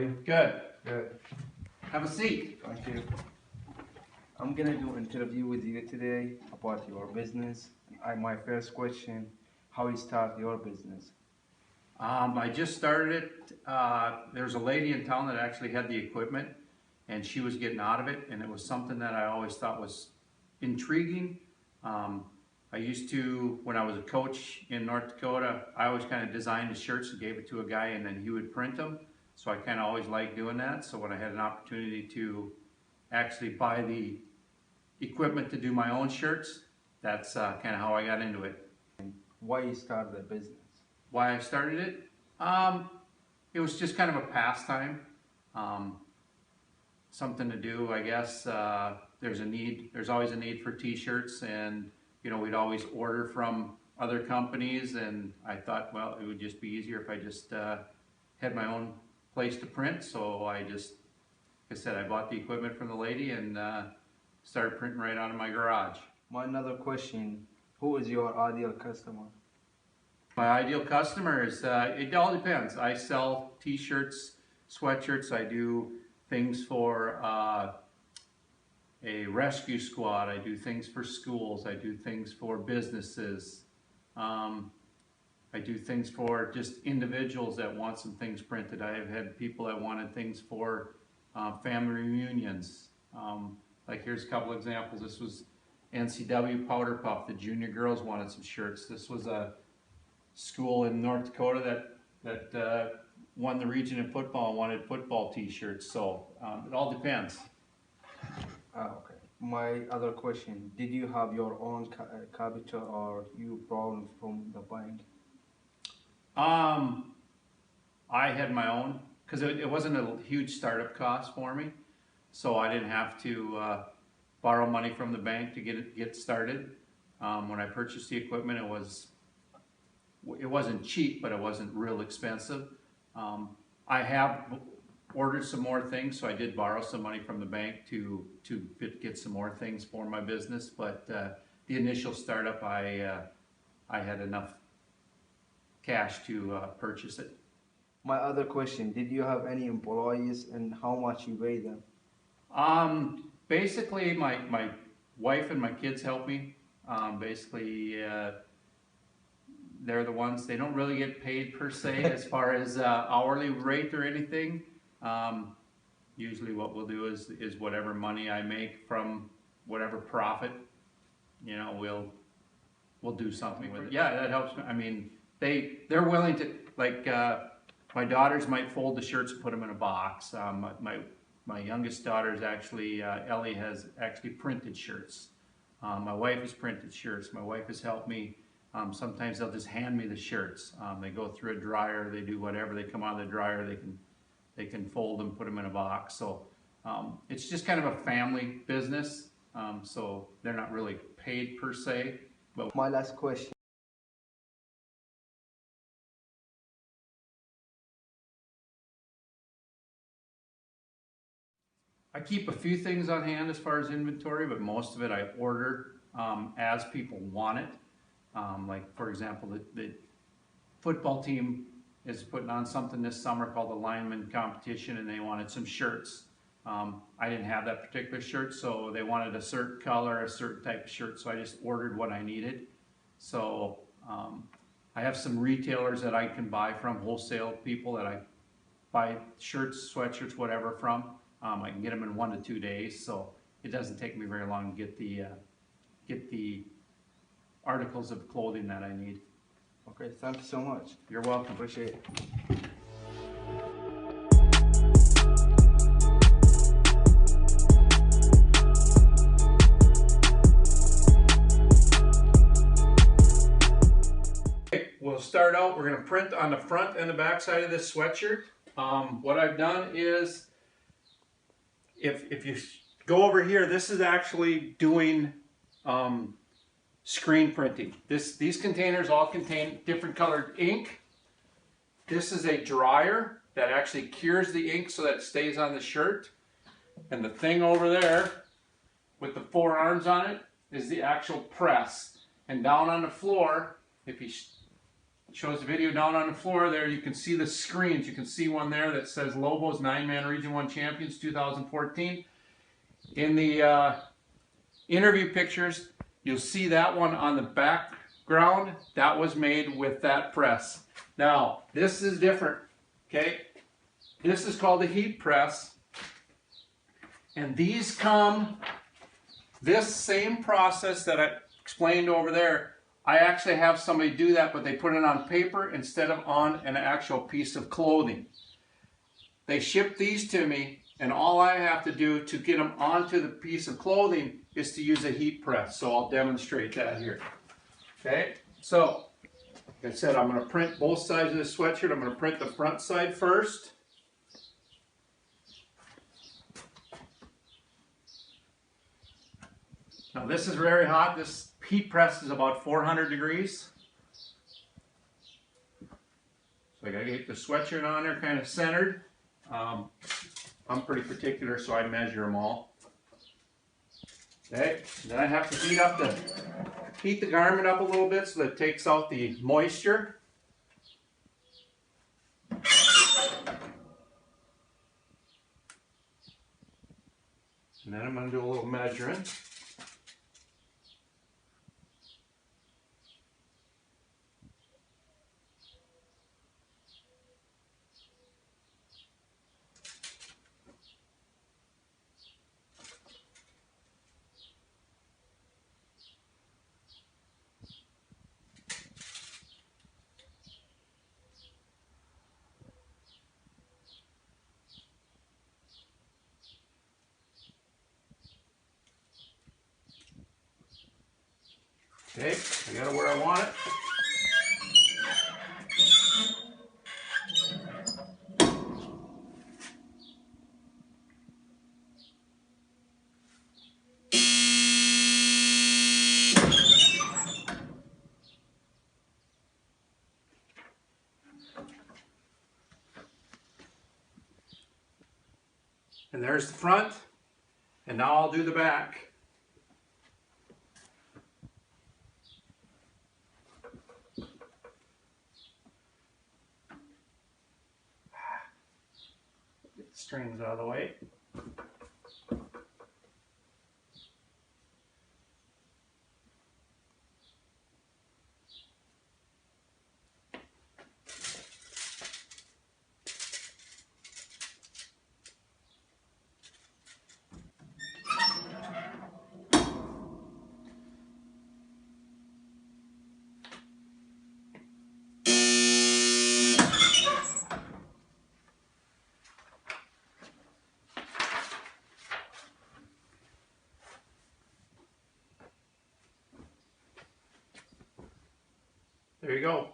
you? Good. Good. Have a seat. Thank you. I'm gonna do an interview with you today about your business. My first question, how you start your business? I just started it. There's a lady in town that actually had the equipment, and she was getting out of it, and it was something that I always thought was intriguing. I used to, when I was a coach in North Dakota, I always kind of designed the shirts and gave it to a guy, and then he would print them. So I kind of always liked doing that. So when I had an opportunity to actually buy the equipment to do my own shirts, that's kind of how I got into it. Why you started the business? Why I started it? It was just kind of a pastime, something to do, I guess. There's always a need for t-shirts, and you know, we'd always order from other companies, and I thought, well, it would just be easier if I just had my own place to print. So like I said, I bought the equipment from the lady and started printing right out of my garage. My another question, who is your ideal customer? My ideal customer is, it all depends. I sell t-shirts, sweatshirts. I do things for a rescue squad. I do things for schools. I do things for businesses. I do things for just individuals that want some things printed. I have had people that wanted things for family reunions. Like here's a couple examples. This was NCW Powder Puff. The junior girls wanted some shirts. This was a school in North Dakota that won the region in football and wanted football t-shirts. So it all depends. Okay. My other question, did you have your own capital or you borrowed from the bank? I had my own, because it wasn't a huge startup cost for me, so I didn't have to borrow money from the bank to get started. When I purchased the equipment, it wasn't cheap, but it wasn't real expensive. I have ordered some more things, so I did borrow some money from the bank to get some more things for my business. But the initial startup, I had enough cash to purchase it. My other question, did you have any employees and how much you pay them? Basically, my wife and my kids help me. Basically, they're the ones, they don't really get paid per se as far as hourly rate or anything. Usually what we'll do is whatever money I make from whatever profit, you know, we'll do something with it. Yeah, that helps me. I mean, they're willing to, like, my daughters might fold the shirts and put them in a box. My youngest daughter is actually, Ellie has actually printed shirts. My wife has printed shirts. My wife has helped me. Sometimes they'll just hand me the shirts. They go through a dryer, they do whatever, they come out of the dryer, they can fold them, put them in a box. So it's just kind of a family business. So they're not really paid per se. But My last question. I keep a few things on hand as far as inventory, but most of it I order as people want it. Like for example, the football team is putting on something this summer called the lineman competition, and they wanted some shirts. I didn't have that particular shirt, so they wanted a certain color, a certain type of shirt, so I just ordered what I needed. So I have some retailers that I can buy from, wholesale people that I buy shirts, sweatshirts, whatever from. I can get them in 1 to 2 days, so it doesn't take me very long to get the articles of clothing that I need. Okay, thank you so much. You're welcome. Appreciate it. We'll start out, we're going to print on the front and the back side of this sweatshirt. What I've done is, if you go over here, this is actually doing screen printing. These containers all contain different colored ink. This is a dryer that actually cures the ink so that it stays on the shirt. And the thing over there with the 4 arms on it is the actual press. And down on the floor, if you shows the video down on the floor there. You can see the screens. You can see one there that says Lobos 9-Man Region 1 Champions 2014. In the interview pictures, you'll see that one on the background. That was made with that press. Now, this is different, okay? This is called the heat press. And these come, this same process that I explained over there, I actually have somebody do that, but they put it on paper instead of on an actual piece of clothing. They ship these to me, and all I have to do to get them onto the piece of clothing is to use a heat press. So I'll demonstrate that here. Okay, so like I said, I'm going to print both sides of the sweatshirt. I'm going to print the front side first. Now this is very hot. This heat press is about 400 degrees. So I got to get the sweatshirt on there kind of centered. I'm pretty particular, so I measure them all. Okay, then I have to heat the garment up a little bit so that it takes out the moisture. And then I'm going to do a little measuring. Okay, I got it where I want it. And there's the front, and now I'll do the back. Get the strings out of the way. There you go.